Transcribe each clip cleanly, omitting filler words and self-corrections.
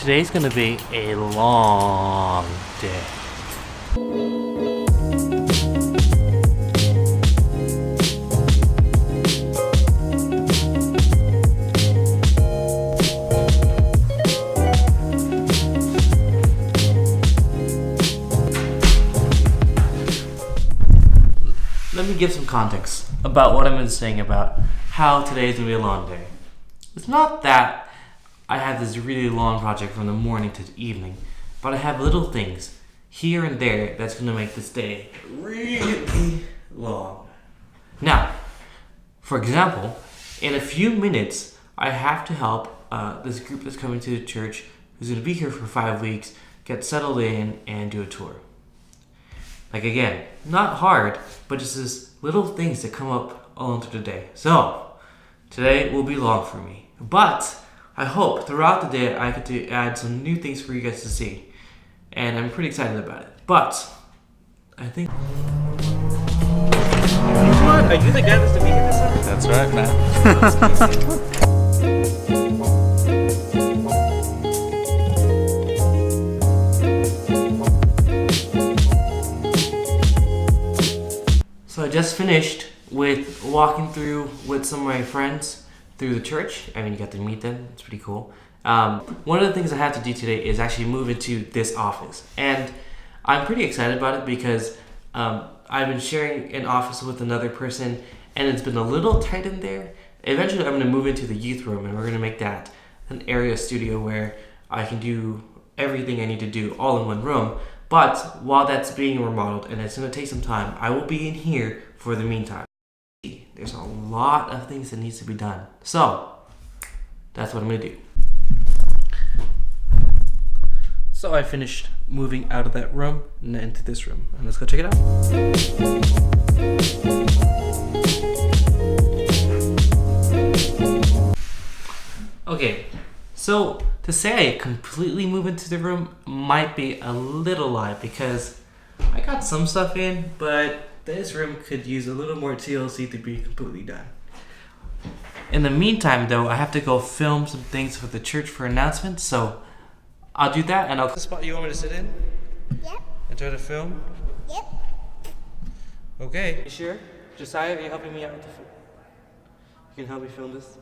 Today's gonna be a long day. Let me give some context about what I've been saying about how today's gonna be a long day. It's not that I have this really long project from the morning to the evening, but I have little things here and there that's gonna make this day really long. Now, for example, in a few minutes, I have to help this group that's coming to the church who's gonna be here for 5 weeks get settled in and do a tour. Like again, not hard, but just this little things that come up along through the day. So, today will be long for me, but I hope throughout the day I get to add some new things for you guys to see. And I'm pretty excited about it. But, I think... What? Are you the guy that's to be here this time? That's right, man. So I just finished with walking through with some of my friends through the church. I mean, you got to meet them. It's pretty cool. One of the things I have to do today is actually move into this office. And I'm pretty excited about it because I've been sharing an office with another person and it's been a little tight in there. Eventually, I'm going to move into the youth room and we're going to make that an area studio where I can do everything I need to do all in one room. But while that's being remodeled and it's going to take some time, I will be in here for the meantime. There's a lot of things that needs to be done. So, that's what I'm going to do. So I finished moving out of that room and into this room. And let's go check it out. Okay, so to say I completely move into the room might be a little lie because I got some stuff in, but this room could use a little more TLC to be completely done. In the meantime, though, I have to go film some things for the church for announcements, so I'll do that and I'll... The spot you want me to sit in? Yep. And try to film? Yep. Okay. You sure? Josiah, are you helping me out with the film? You can help me film this?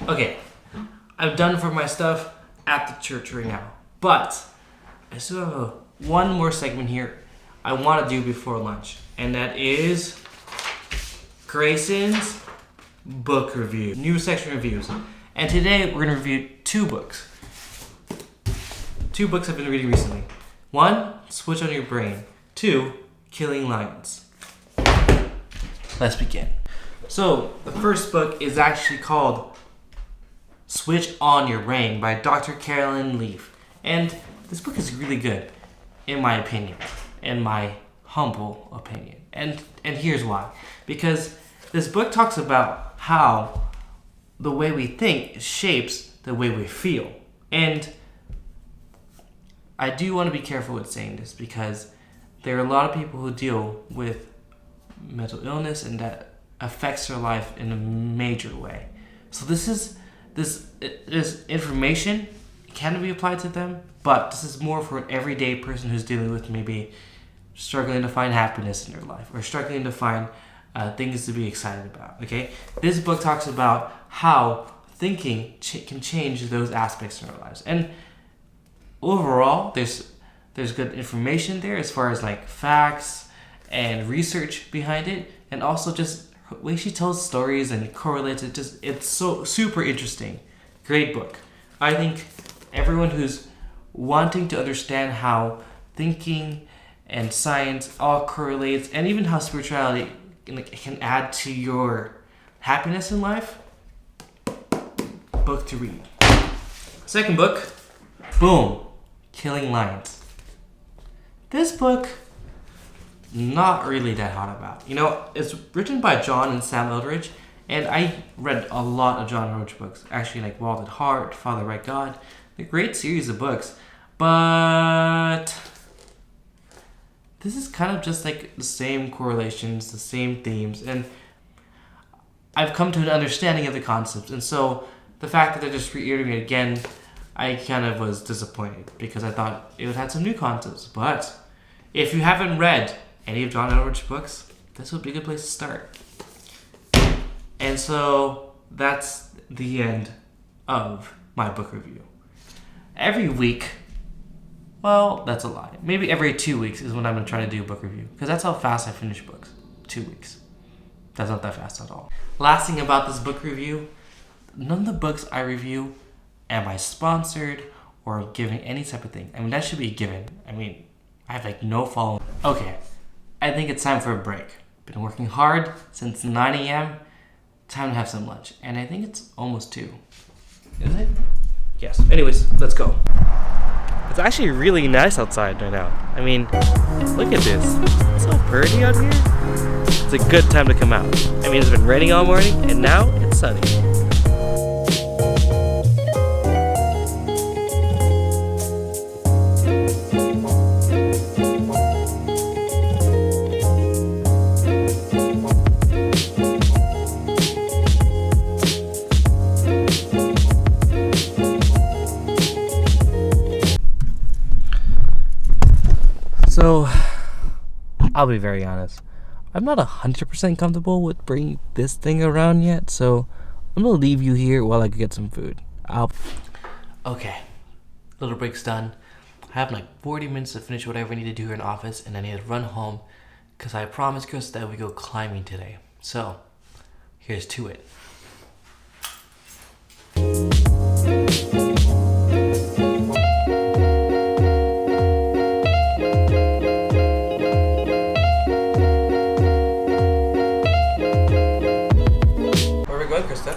Okay, I'm done for my stuff at the church right now, but I still have one more segment here I want to do before lunch, and that is Grayson's book review, new section reviews. And today we're going to review two books. Two books I've been reading recently. One, Switch on Your Brain. Two, Killing Lions. Let's begin. So, the first book is actually called Switch on Your Brain by Dr. Carolyn Leaf. And this book is really good, in my opinion, in my humble opinion. And here's why. Because this book talks about how the way we think shapes the way we feel. And I do want to be careful with saying this because there are a lot of people who deal with mental illness and that affects their life in a major way. So this information can be applied to them, but this is more for an everyday person who's dealing with maybe struggling to find happiness in their life or struggling to find things to be excited about. Okay, this book talks about how thinking can change those aspects in our lives, and overall, there's good information there as far as like facts and research behind it, and also just the way she tells stories and correlates it. It's so super interesting. Great book. I think everyone who's wanting to understand how thinking and science all correlates, and even how spirituality can add to your happiness in life, book to read. Second book, boom, Killing Lions. This book, not really that hot about. You know, it's written by John and Sam Eldridge, and I read a lot of John Eldridge books. Actually, like Wild at Heart, Father Right God. A great series of books. But this is kind of just like the same correlations, the same themes, and I've come to an understanding of the concepts. And so the fact that they're just reiterating it again, I kind of was disappointed because I thought it would have some new concepts. But if you haven't read any of John Eldridge's books, this would be a good place to start. And so that's the end of my book review. Every week, well, that's a lie. Maybe every 2 weeks is when I'm going to try to do a book review. Because that's how fast I finish books. 2 weeks. That's not that fast at all. Last thing about this book review, none of the books I review am I sponsored or giving any type of thing. I mean, that should be given. I mean, I have like no following. Okay, I think it's time for a break. Been working hard since 9 a.m. Time to have some lunch. And I think it's almost 2. Is it? Yes. Anyways, let's go. It's actually really nice outside right now. I mean, look at this. It's so pretty out here. It's a good time to come out. I mean, it's been raining all morning, and now it's sunny. So, I'll be very honest. I'm not 100% comfortable with bringing this thing around yet, so I'm gonna leave you here while I get some food. Okay, little break's done. I have like 40 minutes to finish whatever I need to do here in office, and I need to run home because I promised Chris that we go climbing today. So, here's to it. Krista.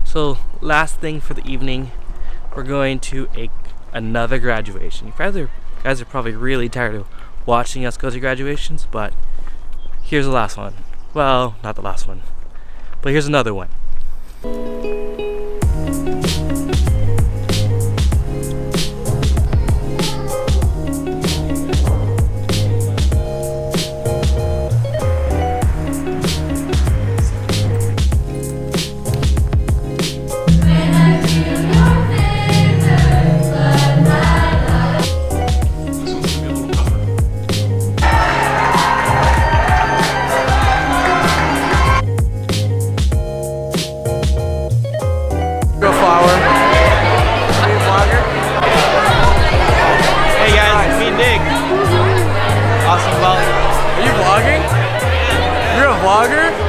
So last thing for the evening, we're going to another graduation. You guys are probably really tired of watching us go to graduations, but here's the last one. Well, not the last one, but here's another one.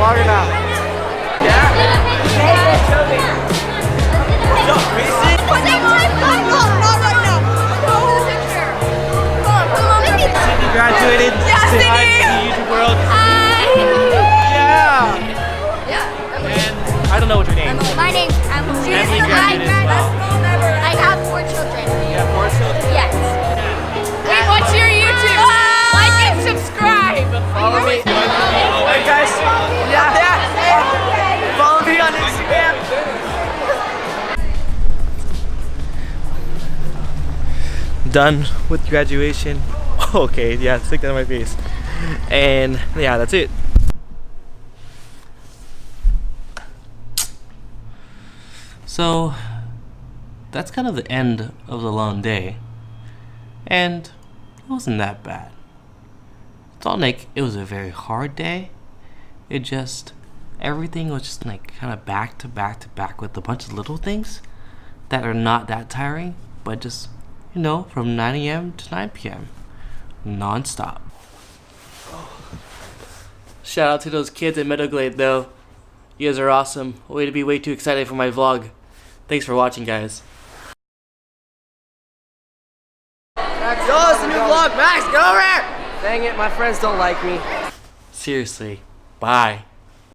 Vlogger now. Yeah? What's up, Mason? Not right now. Sydney graduated. Yeah, Say hi Sydney. to the YouTube world. Hi. Yeah. And I don't know what your name is. My name's Emily. Emily graduated as well. I have 4 children. You have 4 children? Yes. Wait, what's your YouTube? Like and subscribe. Follow me. Hey guys. Yeah. Follow me on Instagram. Done with graduation. Okay, yeah, stick that on my face. And yeah, that's it. So that's kind of the end of the long day. And it wasn't that bad. It's not like it was a very hard day. It just, everything was just like kind of back to back to back with a bunch of little things that are not that tiring, but just, you know, from 9 a.m. to 9 p.m. non-stop. Shout out to those kids at Meadowglade though. You guys are awesome. Way to be way too excited for my vlog. Thanks for watching, guys. Max, yo, it's a new vlog. Max, get over here. Dang it, my friends don't like me. Seriously. Bye.